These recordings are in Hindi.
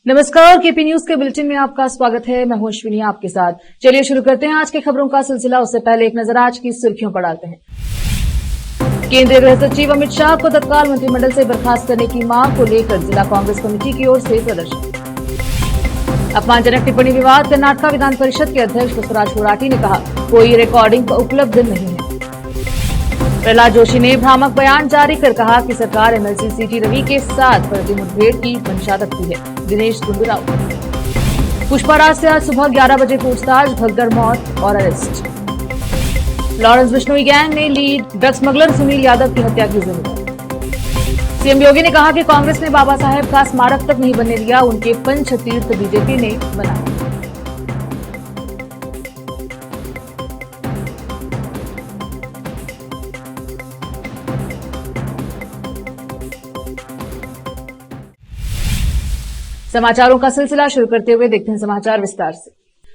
नमस्कार, केपी न्यूज के बुलेटिन में आपका स्वागत है। मैं हूं अश्विनी आपके साथ। चलिए शुरू करते हैं आज की खबरों का सिलसिला। उससे पहले एक नजर आज की सुर्खियों पर डालते हैं। केंद्रीय गृह सचिव अमित शाह को तत्काल मंत्रिमंडल से बर्खास्त करने की मांग को लेकर जिला कांग्रेस कमेटी की ओर से प्रदर्शन। अपमानजनक टिप्पणी विवाद, कर्नाटक विधान परिषद के अध्यक्ष बसवराज होराटी ने कहा, कोई रिकॉर्डिंग उपलब्ध नहीं है। प्रहलाद जोशी ने भ्रामक बयान जारी कर कहा कि सरकार एमएलसी सीटी रवि के साथ फर्जी मुठभेड़ की मंशा रखती है। दिनेश गुंडूराव। पुष्पाराज से आज सुबह 11 बजे पूछताछ, भगदड़ मौत और अरेस्ट। लॉरेंस बिश्नोई गैंग ने lead drug smuggler Sunil Yadav की हत्या की जिम्मेदारी। सीएम योगी ने कहा कि कांग्रेस ने बाबा साहेब का स्मारक तक नहीं बनने दिया, उनके पंचतीर्थ बीजेपी ने बनाया। समाचारों का सिलसिला शुरू करते हुए देखते हैं समाचार विस्तार से।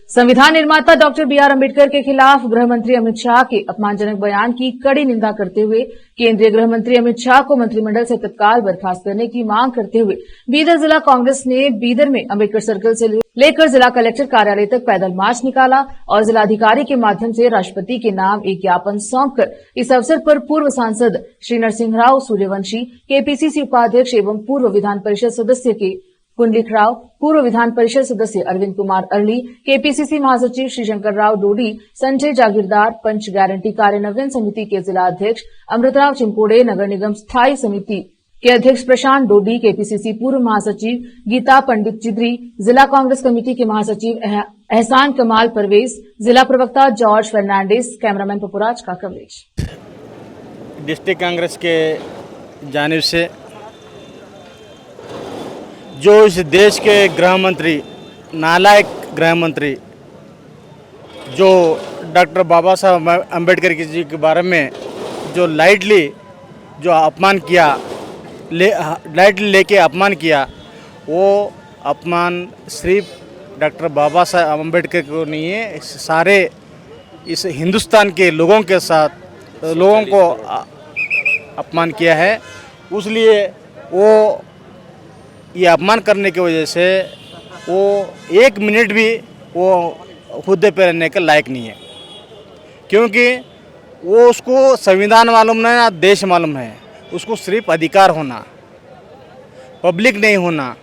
संविधान निर्माता डॉक्टर बीआर अम्बेडकर के खिलाफ गृह मंत्री अमित शाह के अपमानजनक बयान की कड़ी निंदा करते हुए केंद्रीय गृह मंत्री अमित शाह को मंत्रिमंडल से तत्काल बर्खास्त करने की मांग करते हुए बीदर जिला कांग्रेस ने बीदर में अम्बेडकर सर्कल से लेकर जिला कलेक्टर कार्यालय तक पैदल मार्च निकाला और जिलाधिकारी के माध्यम से राष्ट्रपति के नाम एक ज्ञापन सौंपकर इस अवसर पर पूर्व सांसद श्री नरसिंह राव सूर्यवंशी, केपीसीसी उपाध्यक्ष एवं पूर्व विधान परिषद सदस्य के कुंडलिक राव, पूर्व विधान परिषद सदस्य अरविंद कुमार अरली, केपीसीसी महासचिव श्री शंकर राव डोडी, संजय जागीरदार, पंच गारंटी कार्यान्वयन समिति के जिला अध्यक्ष अमृतराव चिंपोड़े, नगर निगम स्थायी समिति के अध्यक्ष प्रशांत डोडी, केपीसीसी पूर्व महासचिव गीता पंडित चिद्री, जिला कांग्रेस कमेटी के महासचिव एहसान कमाल परवेज, जिला प्रवक्ता जॉर्ज फर्नांडिस। कैमरामैन पपुराज का कवरेज। डिस्ट्रिक्ट कांग्रेस के जानिब से जो इस देश के गृह मंत्री, नालायक गृह मंत्री, जो डॉक्टर बाबा साहब अम्बेडकर जी के बारे में जो लाइटली अपमान किया, लाइटली लेके अपमान किया, वो अपमान सिर्फ डॉक्टर बाबा साहब अम्बेडकर को नहीं है, सारे इस हिंदुस्तान के लोगों के साथ लोगों को अपमान किया है। उसलिए वो ये अपमान करने की वजह से वो एक मिनट भी वो हुद्दे पे रहने के लायक नहीं है, क्योंकि वो उसको संविधान मालूम नहीं ना देश मालूम है। उसको सिर्फ अधिकार होना, पब्लिक नहीं होना।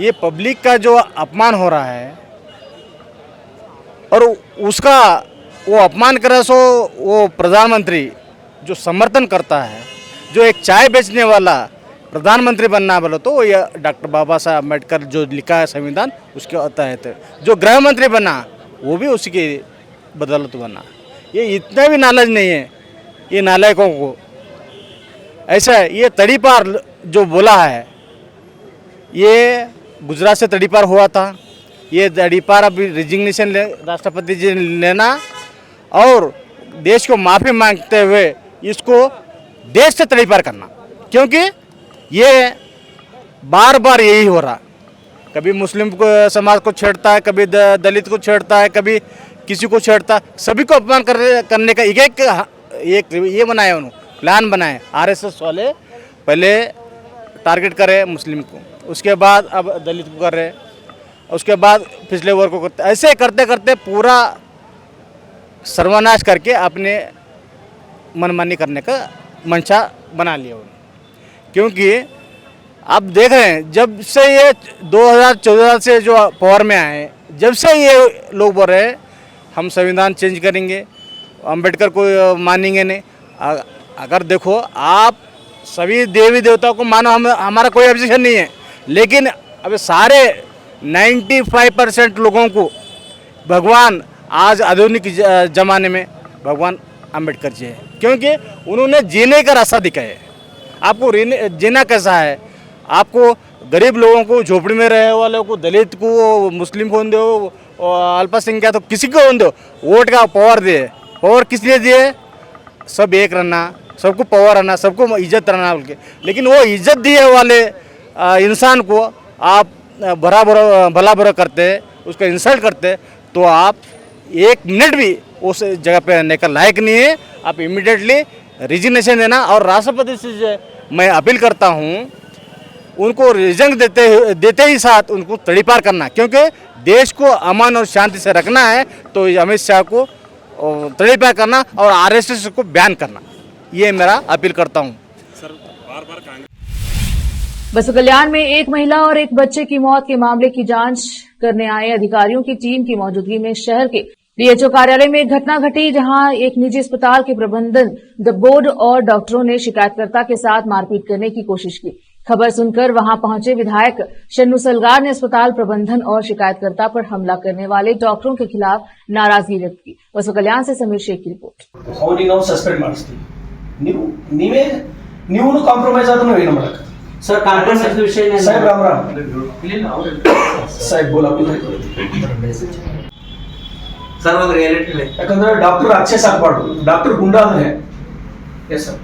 ये पब्लिक का जो अपमान हो रहा है और उसका वो अपमान करे, सो वो प्रधानमंत्री जो समर्थन करता है, जो एक चाय बेचने वाला प्रधानमंत्री बनना बोलो तो ये डॉक्टर बाबा साहब अम्बेडकर जो लिखा है संविधान उसके तहत जो गृह मंत्री बना वो भी उसी की बदौलत बना। ये इतना भी नॉलेज नहीं है ये नालायकों को। ऐसा है, ये तड़ीपार जो बोला है, ये गुजरात से तड़ीपार हुआ था। ये तड़ीपार अभी रिजिग्नेशन राष्ट्रपति जी लेना और देश को माफ़ी मांगते हुए इसको देश से तड़ीपार करना, क्योंकि ये बार बार यही हो रहा। कभी मुस्लिम को समाज को छेड़ता है, कभी दलित को छेड़ता है, कभी किसी को छेड़ता है। सभी को अपमान करने का एक ये बनाया, उन्होंने प्लान बनाए। आरएसएस वाले पहले टारगेट करे मुस्लिम को, उसके बाद अब दलित को कर रहे, उसके बाद पिछले वर्ग को करते। ऐसे करते करते पूरा सर्वनाश करके अपने मनमानी करने का मंशा बना लिया उन्होंने। क्योंकि आप देख रहे हैं जब से ये 2014 से जो पावर में आए, जब से ये लोग बोल रहे हैं हम संविधान चेंज करेंगे, अम्बेडकर को मानेंगे नहीं। अगर देखो आप सभी देवी देवताओं को मानो, हमारा कोई ऑब्जेक्शन नहीं है, लेकिन अब सारे 95% लोगों को भगवान आज आधुनिक ज़माने में भगवान अम्बेडकर जी है, क्योंकि उन्होंने जीने का रास्ता दिखाया है। आपको जीना कैसा है, आपको गरीब लोगों को, झोपड़ी में रहे वालों को, दलित को, मुस्लिम को दो, अल्पसंख्यक तो किसी को दो, वोट का पावर दे। पावर किस लिए दिए? सब एक रहना, सबको पावर रहना, सबको इज्जत रहना बोल के। लेकिन वो इज्जत दिए वाले इंसान को आप भला बुरा करते, उसका इंसल्ट करते, तो आप एक मिनट भी उस जगह पे रहने का लायक नहीं है। आप इमीडिएटली रिजिग्नेशन देना। और राष्ट्रपति से मैं अपील करता हूँ, उनको रिजन देते ही साथ उनको तड़ीपार करना, क्योंकि देश को अमन और शांति से रखना है तो अमित शाह को तड़ीपार करना और आरएसएस को बैन करना, ये मेरा अपील करता हूँ। बसु कल्याण में एक महिला और एक बच्चे की मौत के मामले की जांच करने आए अधिकारियों की टीम की मौजूदगी में शहर के डीएचओ कार्यालय में एक घटना घटी, जहां एक निजी अस्पताल के प्रबंधन द बोर्ड और डॉक्टरों ने शिकायतकर्ता के साथ मारपीट करने की कोशिश की। खबर सुनकर वहां पहुंचे विधायक शन्नू सलगार ने अस्पताल प्रबंधन और शिकायतकर्ता पर हमला करने वाले डॉक्टरों के खिलाफ नाराजगी व्यक्त की। बसु कल्याण से समीर शेख की रिपोर्ट। ಅವನಿಗೆ ನಾವು ಸಸ್ಪೆಂಡ್ ಮಾಡಿಸ್ತೀವಿ, ನೀವು ಕಾಂಪ್ರಮೈಸ್ ಆದ್ರೂ ಏನು ಮಾಡಕ್ಕೆ सर कांप्रोमाइज विषय नहीं साहेब राम राम साहेब बोला सर ಒಂದು ರಿಯಾಲಿಟಿ ಇದೆ, ಯಾಕಂದ್ರೆ ಡಾಕ್ಟರ್ ಅಕ್ಸೆಸ್ ಆಗಬಾರ್ದು, ಡಾಕ್ಟರ್ ಗುಂಡಾ ಅಂದ್ರೆ ಎಸ್ ಸರ್,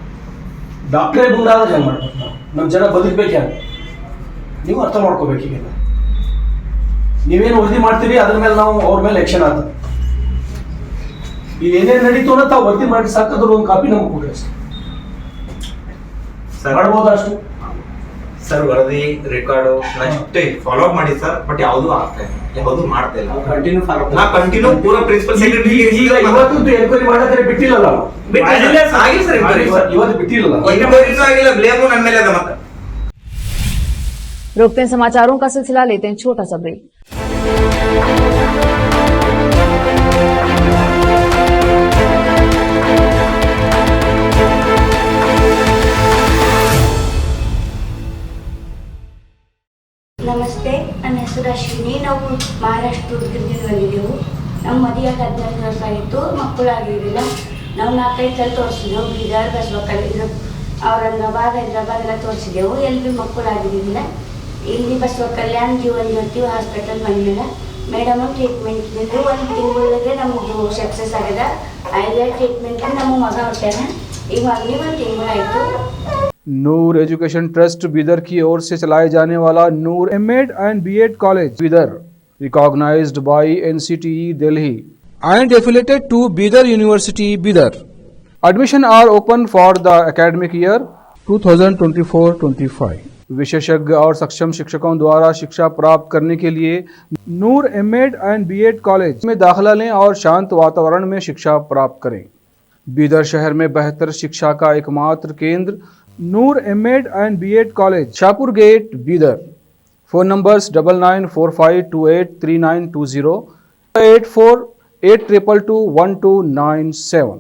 ಡಾಕ್ಟರೇ ಗುಂಡಾ ಅಂದ್ರೆ ಹೆಂಗ್ ಮಾಡ್ಬೇಕು ನಾವು, ನಮ್ಮ ಜನ ಬದುಕಬೇಕು ಯಾರು, ನೀವು ಅರ್ಥ ಮಾಡ್ಕೋಬೇಕು. ಈಗ ನೀವೇನು ವರದಿ ಮಾಡ್ತೀರಿ ಅದ್ರ ಮೇಲೆ ನಾವು ಅವ್ರ ಮೇಲೆ ಆಕ್ಷನ್ ಆಗ್ತದೆ. ಈಗ ಏನೇನು ನಡೀತು ಅನ್ನೋ ತಾವು ವರದಿ ಮಾಡಿ ಸಾಕಾದ್ರೂ ಒಂದು ಕಾಪಿ ನಮ್ಗೆ ಕೊಡ್ರಿ ಸರ್, ಮಾಡ್ಬೋದಾ ಅಷ್ಟು ಸರ್ ವರದಿ ರೆಕಾರ್ಡ್ ಅಷ್ಟೇ ಫಾಲೋ ಅಪ್ ಮಾಡಿ ಸರ್, ಬಟ್ ಯಾವುದು ಆಗ್ತಾ ಇಲ್ಲ, ಯಾವುದು ಮಾಡ್ತಾ ಇಲ್ಲ. ಕಂಟಿನ್ಯೂ ಫಾಲೋ ನಾ ಕಂಟಿನ್ಯೂ ಪೂರ ಪ್ರಿನ್ಸಿಪಲ್ ಸೆಕ್ರೆಟರಿ ಈಗ ಇವತ್ತು ಎನ್ಕ್ವೈರಿ ಮಾಡಕ್ಕೆ ಬಿಟ್ಟಿಲ್ಲಲ್ಲ, ಆಗಿಲ್ಲ ಸರ್ ಇವತ್ತು ಬಿಟ್ಟಿಲ್ಲಲ್ಲ, ಎನ್ಕ್ವೈರಿನೂ ಆಗಿಲ್ಲ, ಬ್ಲೇಮು ನನ್ನ ಮೇಲೆ ಅದ. ಮತ್ತೆ रोकते हैं समाचारों का सिलसिला, लेते हैं छोटा सा ब्रेक। ನಮಸ್ತೆ, ನನ್ನ ಹೆಸರು ಅಶ್ವಿನಿ. ನಾವು ಮಹಾರಾಷ್ಟ್ರ ದುರ್ಗದಿಂದ ಬಂದಿದ್ದೆವು. ನಮ್ಮ ಮದುವೆಯಾಗಿ 14 ವರ್ಷ ಆಗಿತ್ತು, ಮಕ್ಕಳಾಗಿರಲಿಲ್ಲ. ನಾವು 4-5 ಸಲ ತೋರಿಸಿದೆವು, ಬೀದರ್, ಬಸವಕಲ್ಯಾಣ, ಔರಂಗಾಬಾದ್, ಹೈದರಾಬಾದ್ ಎಲ್ಲ ತೋರಿಸಿದೆವು, ಎಲ್ಲಿ ಮಕ್ಕಳಾಗಿರಲಿಲ್ಲ. ಇಲ್ಲಿ ಬಸವಕಲ್ಯಾಣ ಜೀವನ್ ಜ್ಯೋತಿ ಹಾಸ್ಪಿಟಲ್ ಬಂದ್ಮೇಲೆ ಮೇಡಮ್ ಟ್ರೀಟ್ಮೆಂಟ್ ಇದ್ದಿದ್ದು 1 ತಿಂಗಳಿಗೆ ನಮ್ಮದು ಸಕ್ಸಸ್ ಆಗ್ಯದ. ಐದೇ ಟ್ರೀಟ್ಮೆಂಟ್ ನಮ್ಮ ಮಗ ಹೊಟ್ಟಾನ, ಈಗ ಮಗನಿಗೆ 1 ತಿಂಗಳಾಯಿತು. नूर एजुकेशन ट्रस्ट बीदर की ओर से चलाए जाने वाला Noor MEd and BEd college Bidar, recognised by NCTE Delhi and affiliated to Bidar University Bidar. Admission are open for the academic year 2024-25. विशेषज्ञ और सक्षम शिक्षकों द्वारा शिक्षा प्राप्त करने के लिए नूर एमएड एंड बीएड कॉलेज में दाखिला लें और शांत वातावरण में शिक्षा प्राप्त करें। बीदर शहर में बेहतर शिक्षा का एकमात्र केंद्र Noor MEd and BEd college, Shahpur gate, Bidar. Phone numbers 9945283920, 8482221297।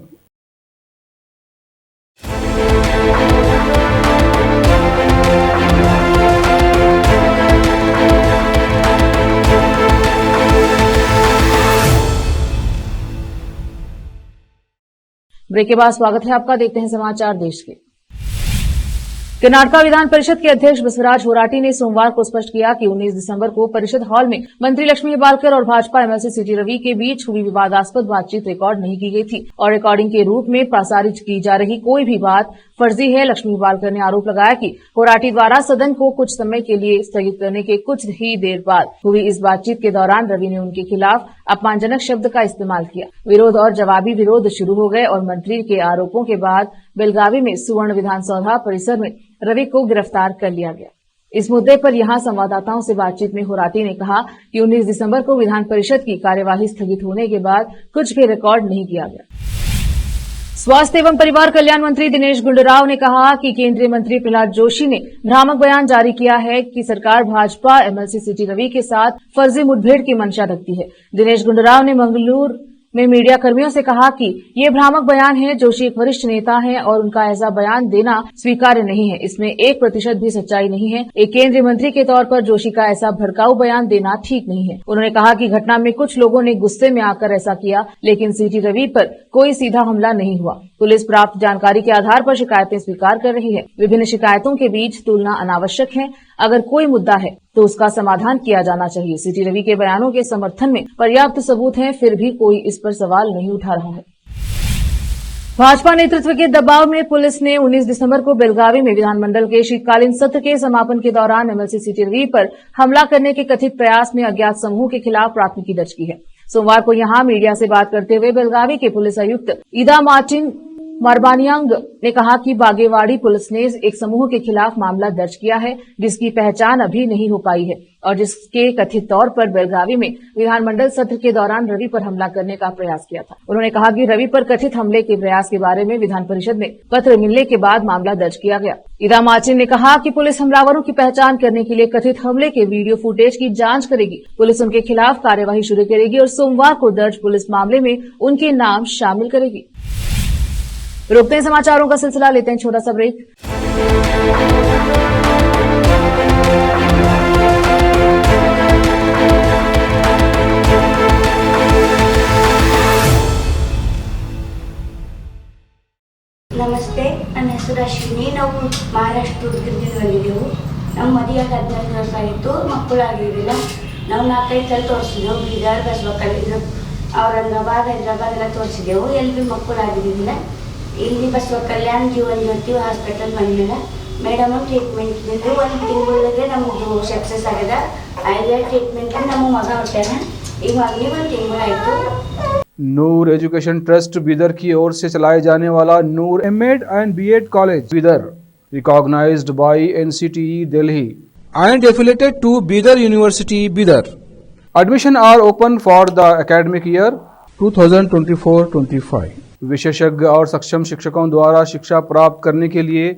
Break के बाद स्वागत है आपका, देखते हैं समाचार देश के। कर्नाटक विधान परिषद के अध्यक्ष बसवराज होराटी ने सोमवार को स्पष्ट किया कि 19 दिसंबर को परिषद हॉल में मंत्री लक्ष्मी हेब्बालकर और भाजपा एमएलसी सीटी रवि के बीच हुई विवादास्पद बातचीत रिकॉर्ड नहीं की गई थी और रिकॉर्डिंग के रूप में प्रसारित की जा रही कोई भी बात फर्जी है। लक्ष्मी हेब्बालकर ने आरोप लगाया कि होराटी द्वारा सदन को कुछ समय के लिए स्थगित करने के कुछ ही देर बाद हुई इस बातचीत के दौरान रवि ने उनके खिलाफ अपमानजनक शब्द का इस्तेमाल किया। विरोध और जवाबी विरोध शुरू हो गए और मंत्री के आरोपों के बाद बेलगावी में सुवर्ण विधानसौधा परिसर में रवि को गिरफ्तार कर लिया गया। इस मुद्दे पर यहां संवाददाताओं से बातचीत में होराटी ने कहा कि 19 दिसंबर को विधान परिषद की कार्यवाही स्थगित होने के बाद कुछ भी रिकॉर्ड नहीं किया गया। स्वास्थ्य एवं परिवार कल्याण मंत्री दिनेश गुंडूराव ने कहा कि केंद्रीय मंत्री प्रहलाद जोशी ने भ्रामक बयान जारी किया है कि सरकार भाजपा एमएलसी सीटी रवि के साथ फर्जी मुठभेड़ की मंशा रखती है। दिनेश गुंडूराव ने मंगलूर में मीडिया कर्मियों से कहा कि ये भ्रामक बयान है। जोशी एक वरिष्ठ नेता है और उनका ऐसा बयान देना स्वीकार्य नहीं है, इसमें 1% भी सच्चाई नहीं है। एक केंद्रीय मंत्री के तौर पर जोशी का ऐसा भड़काऊ बयान देना ठीक नहीं है। उन्होंने कहा कि घटना में कुछ लोगों ने गुस्से में आकर ऐसा किया, लेकिन सीटी रवि पर कोई सीधा हमला नहीं हुआ। पुलिस प्राप्त जानकारी के आधार पर शिकायतें स्वीकार कर रही है। विभिन्न शिकायतों के बीच तुलना अनावश्यक है। अगर कोई मुद्दा है तो उसका समाधान किया जाना चाहिए। सीटी रवि के बयानों के समर्थन में पर्याप्त सबूत हैं, फिर भी कोई इस पर सवाल नहीं उठा रहा है। भाजपा नेतृत्व के दबाव में पुलिस ने 19 दिसंबर को बेलगावी में विधानमंडल के शीतकालीन सत्र के समापन के दौरान एमएलसी सीटी रवि पर हमला करने के कथित प्रयास में अज्ञात समूह के खिलाफ प्राथमिकी दर्ज की है। सोमवार को यहां मीडिया से बात करते हुए बेलगावी के पुलिस आयुक्त ईदा मार्टिन मारबानियांग ने कहा कि बागेवाड़ी पुलिस ने एक समूह के खिलाफ मामला दर्ज किया है जिसकी पहचान अभी नहीं हो पाई है और जिसके कथित तौर पर बेलगावी में विधानमंडल सत्र के दौरान रवि पर हमला करने का प्रयास किया था। उन्होंने कहा कि रवि पर कथित हमले के प्रयास के बारे में विधान परिषद में पत्र मिलने के बाद मामला दर्ज किया गया। ईरा मार्चिन ने कहा कि पुलिस हमलावरों की पहचान करने के लिए कथित हमले के वीडियो फुटेज की जांच करेगी। पुलिस उनके खिलाफ कार्यवाही शुरू करेगी और सोमवार को दर्ज पुलिस मामले में उनके नाम शामिल करेगी। रोकते हैं समाचारों का सिलसिला, लेते हैं छोटा सा ब्रेक। ನಮಸ್ತೆ, ನನ್ನ ಹೆಸರು ಅಶ್ವಿನಿ. ನಾವು ಮಹಾರಾಷ್ಟ್ರ ಉದ್ಗಿರ್ದಿಂದ ಬಂದಿದ್ದೆವು. ನಮ್ಮ ಮದುವೆಯಾಗಿ 14 ವರ್ಷ ಆಯಿತು, ಮಕ್ಕಳಾಗಿರಲಿಲ್ಲ. ನಾವು 4-5 ಸಲ ತೋರಿಸಿದೆವು. ಬೀದರ್, ಬಸವಕಲ್ಯಾಣ, ಔರಂಗಾಬಾದ್, ಹೈದರಾಬಾದ್ ಎಲ್ಲ ತೋರಿಸಿದೆವು. ಎಲ್ಲಿ ಮಕ್ಕಳಾಗಿರಲಿಲ್ಲ. ಇಲ್ಲಿ ಬಸವಕಲ್ಯಾಣ ಜೀವನ್ ಜ್ಯೋತಿ ಹಾಸ್ಪಿಟಲ್ ಬಂದಿಲ್ಲ. ಮೇಡಮ್ ಟ್ರೀಟ್ಮೆಂಟ್ ಇದ್ದಿದ್ದು 1 ತಿಂಗಳಿಗೆ ನಮ್ಮದು ಸಕ್ಸಸ್ ಆಗಿದೆ. ಐದೇ ಟ್ರೀಟ್ಮೆಂಟ್ ನಮ್ಮ ಮಗ ಹೊಟ್ಟಾನ. ಈಗ ಮಗನಿಗೆ 1 ತಿಂಗಳಾಯಿತು. नूर एजुकेशन ट्रस्ट बीदर की ओर से चलाए जाने वाला Noor MEd and BEd college Bidar, recognised by NCTE Delhi and affiliated to Bidar University Bidar. Admission are open for the academic year 2024-25. विशेषज्ञ और सक्षम शिक्षकों द्वारा शिक्षा प्राप्त करने के लिए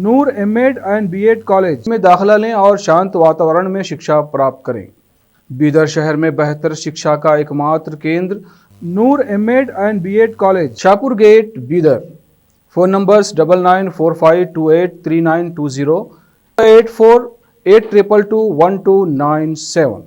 नूर एमएड एंड बीएड कॉलेज में दाखिला लें और शांत वातावरण में शिक्षा प्राप्त करें। बीदर शहर में बेहतर शिक्षा का एकमात्र केंद्र Noor MEd and BEd college, Shahpur gate, Bidar. Phone numbers 9945283920, 8482221297।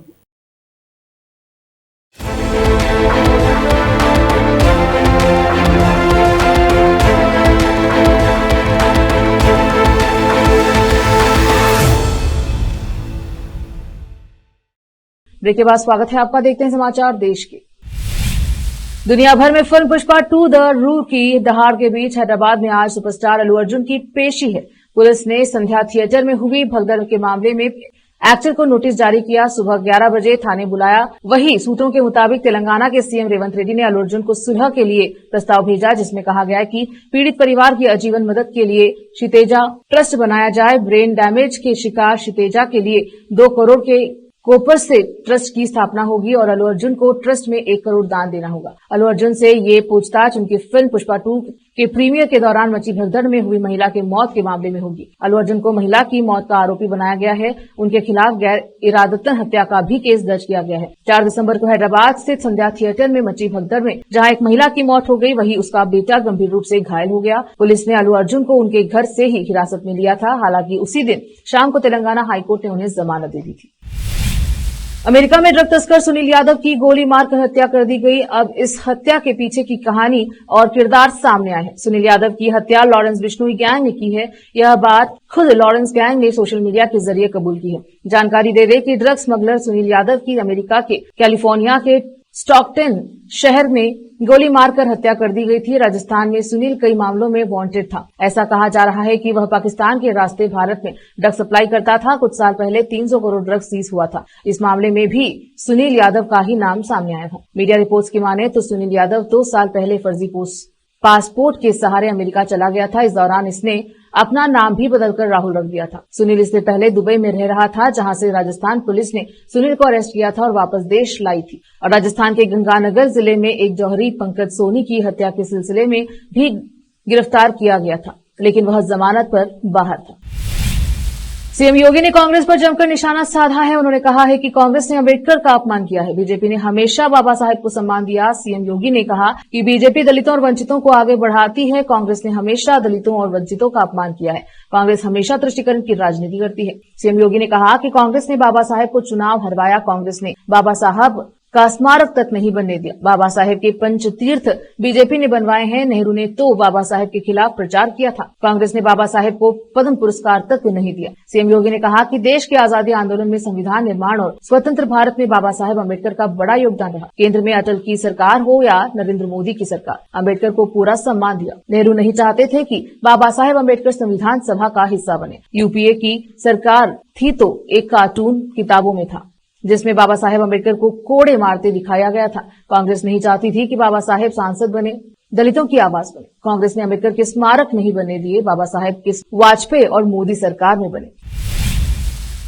Break के बाद स्वागत है आपका। देखते हैं समाचार देश के। दुनिया भर में फिल्म पुष्पा 2 द रू की दहाड़ के बीच हैदराबाद में आज सुपरस्टार अल्लू अर्जुन की पेशी है। पुलिस ने संध्या थिएटर में हुई भगदड़ के मामले में एक्टर को नोटिस जारी किया। सुबह 11 बजे थाने बुलाया। वहीं सूत्रों के मुताबिक तेलंगाना के सीएम रेवंत रेड्डी ने अल्लू अर्जुन को सुलह के लिए प्रस्ताव भेजा, जिसमें कहा गया है कि पीड़ित परिवार की आजीवन मदद के लिए क्षितेजा ट्रस्ट बनाया जाए। ब्रेन डैमेज के शिकार क्षितेजा के लिए 2 करोड़ के कोपर से ट्रस्ट की स्थापना होगी और अल्लू अर्जुन को ट्रस्ट में 1 करोड़ दान देना होगा। अल्लू अर्जुन से ये पूछताछ उनकी फिल्म पुष्पा 2 के प्रीमियर के दौरान मची भगदड़ में हुई महिला की मौत के मामले में होगी। अल्लू अर्जुन को महिला की मौत का आरोपी बनाया गया है। उनके खिलाफ गैर इरादतन हत्या का भी केस दर्ज किया गया है। 4 दिसंबर को हैदराबाद स्थित संध्या थिएटर में मची भगदड़ में जहां एक महिला की मौत हो गई, वहीं उसका बेटा गंभीर रूप से घायल हो गया। पुलिस ने अल्लू अर्जुन को उनके घर से ही हिरासत में लिया था। हालांकि उसी दिन शाम को तेलंगाना हाईकोर्ट ने उन्हें जमानत दे दी थी। अमेरिका में ड्रग तस्कर सुनील यादव की गोली मारकर हत्या कर दी गई। अब इस हत्या के पीछे की कहानी और किरदार सामने आए हैं। सुनील यादव की हत्या लॉरेंस बिश्नोई गैंग ने की है। यह बात खुद लॉरेंस गैंग ने सोशल मीडिया के जरिए कबूल की है। जानकारी दे दें कि ड्रग स्मगलर सुनील यादव की अमेरिका के कैलिफोर्निया के स्टॉकटन शहर में गोली मारकर हत्या कर दी गई थी। राजस्थान में सुनील कई मामलों में वांटेड था। ऐसा कहा जा रहा है कि वह पाकिस्तान के रास्ते भारत में ड्रग सप्लाई करता था। कुछ साल पहले 300 करोड़ ड्रग्स सीज हुआ था। इस मामले में भी सुनील यादव का ही नाम सामने आया था। मीडिया रिपोर्ट्स की माने तो सुनील यादव 2 साल पहले फर्जी पासपोर्ट के सहारे अमेरिका चला गया था। इस दौरान इसने अपना नाम भी बदलकर राहुल रख दिया था। सुनील इससे पहले दुबई में रह रहा था, जहां से राजस्थान पुलिस ने सुनील को अरेस्ट किया था और वापस देश लाई थी। और राजस्थान के गंगानगर जिले में एक जौहरी पंकज सोनी की हत्या के सिलसिले में भी गिरफ्तार किया गया था, लेकिन वह जमानत पर बाहर था। सीएम योगी ने कांग्रेस पर जमकर निशाना साधा है। उन्होंने कहा है कि कांग्रेस ने अम्बेडकर का अपमान किया है। बीजेपी ने हमेशा बाबा साहेब को सम्मान दिया। सीएम योगी ने कहा कि बीजेपी दलितों और वंचितों को आगे बढ़ाती है। कांग्रेस ने हमेशा दलितों और वंचितों का अपमान किया है। कांग्रेस हमेशा तुष्टीकरण की राजनीति करती है। सीएम योगी ने कहा कि कांग्रेस ने बाबा साहेब को चुनाव हरवाया। कांग्रेस ने बाबा साहब का स्मारक तक नहीं बनने दिया। बाबा साहेब के पंचतीर्थ बीजेपी ने बनवाए हैं। नेहरू ने तो बाबा साहेब के खिलाफ प्रचार किया था। कांग्रेस ने बाबा साहेब को पद्म पुरस्कार तक नहीं दिया। सीएम योगी ने कहा कि देश के आजादी आंदोलन में संविधान निर्माण और स्वतंत्र भारत में बाबा साहेब अम्बेडकर का बड़ा योगदान रहा। केंद्र में अटल की सरकार हो या नरेंद्र मोदी की सरकार, अम्बेडकर को पूरा सम्मान दिया। नेहरू नहीं चाहते थे कि बाबा साहेब अम्बेडकर संविधान सभा का हिस्सा बने। यूपीए की सरकार थी तो एक कार्टून किताबों में था, जिसमें बाबा साहेब अम्बेडकर को कोड़े मारते दिखाया गया था। कांग्रेस नहीं चाहती थी कि बाबा साहेब सांसद बने। दलितों की आवाज बने। कांग्रेस ने अम्बेडकर के स्मारक नहीं बनने दिए, बाबा साहेब के वाजपेयी और मोदी सरकार में बने।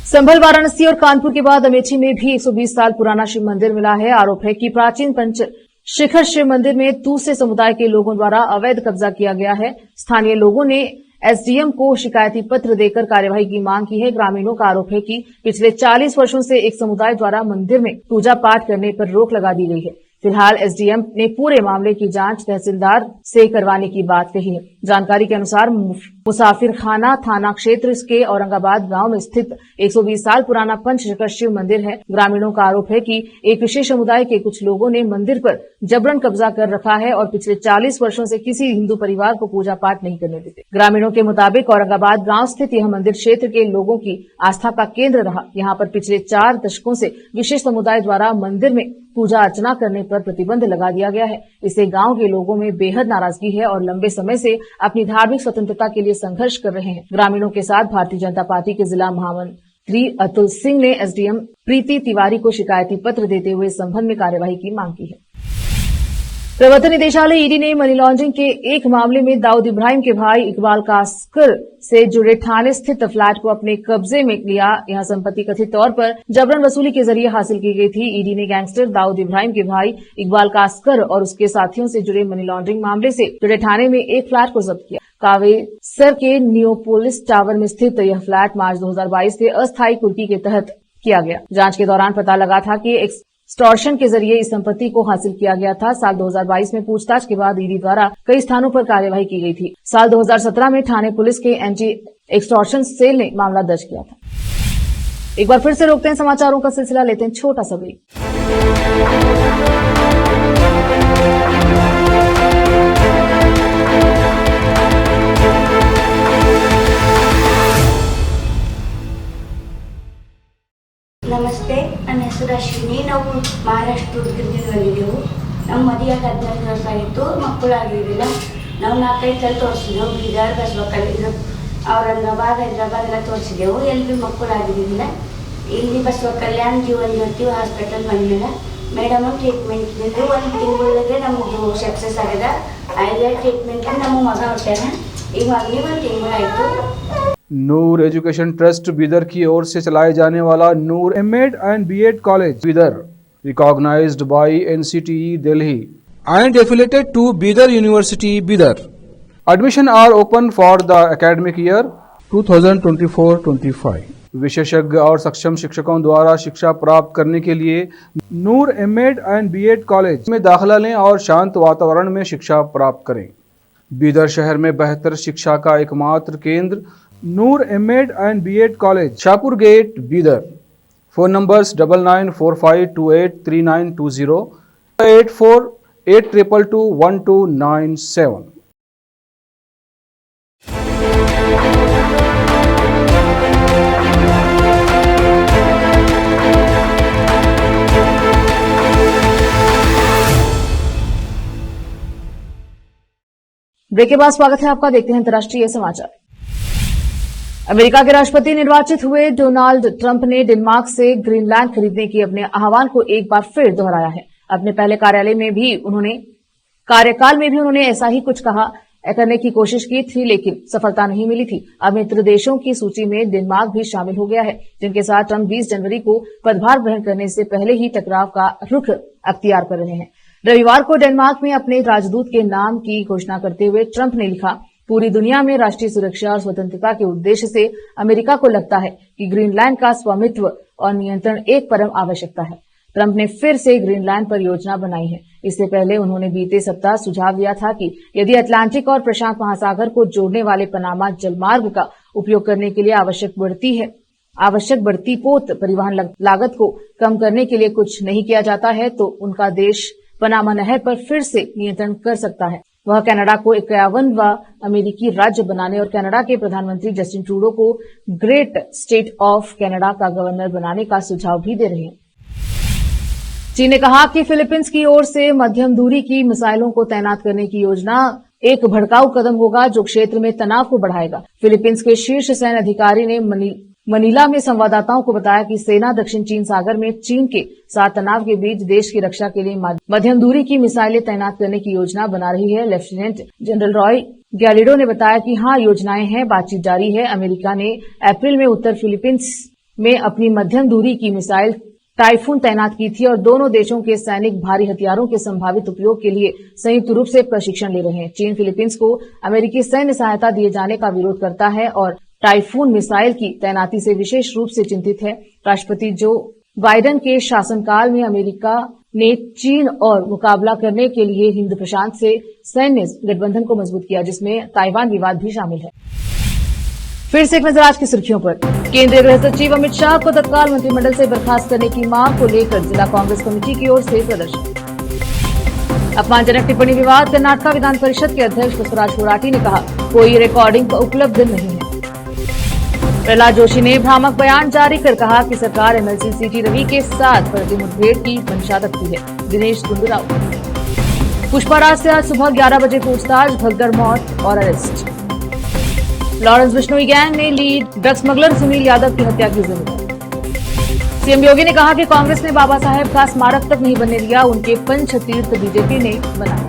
संभल, वाराणसी और कानपुर के बाद अमेठी में भी 120 साल पुराना शिव मंदिर मिला है। आरोप है कि प्राचीन पंच शिखर शिव मंदिर में दूसरे समुदाय के लोगों द्वारा अवैध कब्जा किया गया है। स्थानीय लोगों ने एसडीएम को शिकायती पत्र देकर कार्यवाही की मांग की है। ग्रामीणों का आरोप है कि पिछले 40 वर्षों से एक समुदाय द्वारा मंदिर में पूजा पाठ करने पर रोक लगा दी गई है। फिलहाल एसडीएम ने पूरे मामले की जांच तहसीलदार से करवाने की बात कही है। जानकारी के अनुसार मुसाफिर खाना थाना क्षेत्र के औरंगाबाद गांव में स्थित 120 साल पुराना पंचशिखर शिव मंदिर है। ग्रामीणों का आरोप है कि एक विशेष समुदाय के कुछ लोगों ने मंदिर पर जबरन कब्जा कर रखा है और पिछले 40 वर्षों से किसी हिंदू परिवार को पूजा पाठ नहीं करने देते। ग्रामीणों के मुताबिक औरंगाबाद गांव स्थित यह मंदिर क्षेत्र के लोगों की आस्था का केंद्र रहा। यहाँ पर पिछले 4 दशकों से विशेष समुदाय द्वारा मंदिर में पूजा अर्चना करने पर प्रतिबंध लगा दिया गया है। इससे गांव के लोगों में बेहद नाराजगी है और लंबे समय से अपनी धार्मिक स्वतंत्रता के लिए संघर्ष कर रहे हैं। ग्रामीणों के साथ भारतीय जनता पार्टी के जिला महामंत्री अतुल सिंह ने एसडीएम प्रीति तिवारी को शिकायती पत्र देते हुए इस संबंध में कार्यवाही की मांग की है। प्रवर्तन निदेशालय ईडी ने मनी लॉन्ड्रिंग के एक मामले में दाऊद इब्राहिम के भाई इकबाल कास्कर से जुड़े थाने स्थित फ्लैट को अपने कब्जे में लिया। यह संपत्ति कथित तौर पर जबरन वसूली के जरिए हासिल की गई थी। ईडी ने गैंगस्टर दाऊद इब्राहिम के भाई इकबाल कास्कर और उसके साथियों से जुड़े मनी लॉन्ड्रिंग मामले से जुड़े थाने में एक फ्लैट को जब्त किया। कावेसर के नियोपोलिस टावर में स्थित यह फ्लैट मार्च 2022 से अस्थायी कुर्की के तहत किया गया। जांच के दौरान पता लगा था कि एक्सटॉर्शन के जरिए इस संपत्ति को हासिल किया गया था। साल 2022 में पूछताछ के बाद ईडी द्वारा कई स्थानों पर कार्यवाही की गई थी। साल 2017 में थाने पुलिस के एंटी एक्सटॉर्शन सेल ने मामला दर्ज किया था। एक बार फिर से रोकते हैं समाचारों का सिलसिला, लेते हैं छोटा सा ब्रेक। ನಮಸ್ತೆ, ನನ್ನ ಹೆಸರು ಅಶ್ವಿನಿ. ನಾವು ಮಹಾರಾಷ್ಟ್ರ ಉದ್ಗಿರ್ದಿಂದ ಬಂದಿದ್ದೆವು. ನಮ್ಮ ಮದುವೆಯಾಗಿ 14 ವರ್ಷ ಆಯಿತು, ಮಕ್ಕಳಾಗಿರಲಿಲ್ಲ. ನಾವು 4-5 ಸಲ ತೋರಿಸಿದೆವು. ಬೀದರ್, ಬಸವಕಲ್ಯಾಣ, ಔರಂಗಾಬಾದ್, ಹೈದರಾಬಾದ್ ಎಲ್ಲ ತೋರಿಸಿದೆವು. ಎಲ್ಲಿ ಮಕ್ಕಳಾಗಿರಲಿಲ್ಲ. ಇಲ್ಲಿ ಬಸವಕಲ್ಯಾಣ ಜೀವನ್ ಜ್ಯೋತಿ ಹಾಸ್ಪಿಟಲ್ ಬಂದಿಲ್ಲ. ಮೇಡಮ್ ಟ್ರೀಟ್ಮೆಂಟ್ ಇದ್ದಿದ್ದು 1 ತಿಂಗಳಿಗೆ ನಮ್ಮದು ಸಕ್ಸಸ್ ಆಗ್ಯದ. 5 ಟ್ರೀಟ್ಮೆಂಟ್ ನಮ್ಮ ಮಗ ಹೊಟ್ಟಾನ. ಈಗ ಮಗನಿಗೆ 1 ತಿಂಗಳಾಯಿತು. नूर एजुकेशन ट्रस्ट बीदर की ओर से चलाए जाने वाला Noor MEd and BEd college Bidar recognised by NCTE Delhi and affiliated to Bidar University Bidar. Admission are open for the academic year 2024-25. विशेषज्ञ और सक्षम शिक्षकों द्वारा शिक्षा प्राप्त करने के लिए नूर एमएड एंड बीएड कॉलेज में दाखिला लें और शांत वातावरण में शिक्षा प्राप्त करें। बीदर शहर में बेहतर शिक्षा का एकमात्र केंद्र Noor MEd and BEd college, Shahpur gate, Bidar. Phone numbers 9945283920, 8482221297। Break के बाद स्वागत है आपका। देखते हैं अंतर्राष्ट्रीय समाचार। अमेरिका के राष्ट्रपति निर्वाचित हुए डोनाल्ड ट्रंप ने डेनमार्क से ग्रीनलैंड खरीदने की अपने आह्वान को एक बार फिर दोहराया है। अपने पहले कार्यकाल में भी उन्होंने ऐसा ही कुछ करने की कोशिश की थी, लेकिन सफलता नहीं मिली थी। अब मित्र देशों की सूची में डेनमार्क भी शामिल हो गया है, जिनके साथ ट्रंप 20 जनवरी को पदभार ग्रहण करने से पहले ही टकराव का रुख अख्तियार कर रहे हैं। रविवार को डेनमार्क में अपने राजदूत के नाम की घोषणा करते हुए ट्रंप ने लिखा, पूरी दुनिया में राष्ट्रीय सुरक्षा और स्वतंत्रता के उद्देश्य से अमेरिका को लगता है कि ग्रीनलैंड का स्वामित्व और नियंत्रण एक परम आवश्यकता है। ट्रंप ने फिर से ग्रीनलैंड पर योजना बनाई है। इससे पहले उन्होंने बीते सप्ताह सुझाव दिया था कि यदि अटलांटिक और प्रशांत महासागर को जोड़ने वाले पनामा जलमार्ग का उपयोग करने के लिए आवश्यक बढ़ती पोत परिवहन लागत को कम करने के लिए कुछ नहीं किया जाता है, तो उनका देश पनामा नहर पर फिर से नियंत्रण कर सकता है। वह कनाडा को 51वां अमेरिकी राज्य बनाने और कनाडा के प्रधानमंत्री जस्टिन ट्रूडो को ग्रेट स्टेट ऑफ कनाडा का गवर्नर बनाने का सुझाव भी दे रहे हैं। चीन ने कहा कि फिलीपींस की ओर से मध्यम दूरी की मिसाइलों को तैनात करने की योजना एक भड़काऊ कदम होगा, जो क्षेत्र में तनाव को बढ़ाएगा। फिलीपींस के शीर्ष सैन्य अधिकारी ने मनीला में संवाददाताओं को बताया कि सेना दक्षिण चीन सागर में चीन के साथ तनाव के बीच देश की रक्षा के लिए मध्यम दूरी की मिसाइलें तैनात करने की योजना बना रही है। लेफ्टिनेंट जनरल रॉय गैलिडो ने बताया कि हाँ, योजनाएं हैं, बातचीत जारी है। अमेरिका ने अप्रैल में उत्तर फिलीपींस में अपनी मध्यम दूरी की मिसाइल टाइफून तैनात की थी और दोनों देशों के सैनिक भारी हथियारों के संभावित उपयोग के लिए संयुक्त रूप से प्रशिक्षण ले रहे हैं। चीन फिलीपींस को अमेरिकी सैन्य सहायता दिए जाने का विरोध करता है और टाइफून मिसाइल की तैनाती से विशेष रूप से चिंतित है। राष्ट्रपति जो बाइडेन के शासनकाल में अमेरिका ने चीन और मुकाबला करने के लिए हिंद प्रशांत से सैन्य गठबंधन को मजबूत किया, जिसमें ताइवान विवाद भी शामिल है। फिर से एक नजर आज की सुर्खियों पर। केंद्रीय गृह सचिव अमित शाह को तत्काल मंत्रिमंडल से बर्खास्त करने की मांग को लेकर जिला कांग्रेस कमेटी की ओर से प्रदर्शन। अपमानजनक टिप्पणी विवाद, कर्नाटक विधान परिषद के अध्यक्ष बसवराज होराटी ने कहा, कोई रिकॉर्डिंग उपलब्ध नहीं है। प्रहलाद जोशी ने भ्रामक बयान जारी कर कहा कि सरकार एमएलसी सीटी रवि के साथ फर्जी मुठभेड़ की मंशा रखती है। दिनेश गुंडूराव। पुष्पाराज से आज सुबह 11 बजे पूछताछ, भगदड़ मौत और अरेस्ट। लॉरेंस बिश्नोई गैंग ने ली ड्रग स्मगलर सुनील यादव की हत्या की जिम्मेदारी। सीएम योगी ने कहा कि कांग्रेस ने बाबा साहेब का स्मारक तक नहीं बनने दिया, उनके पंचतीर्थ बीजेपी ने बनाया।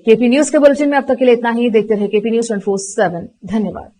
केपी न्यूज के बुलेटिन में अब तक के लिए इतना ही। देखते रहे केपी न्यूज 24/7। धन्यवाद।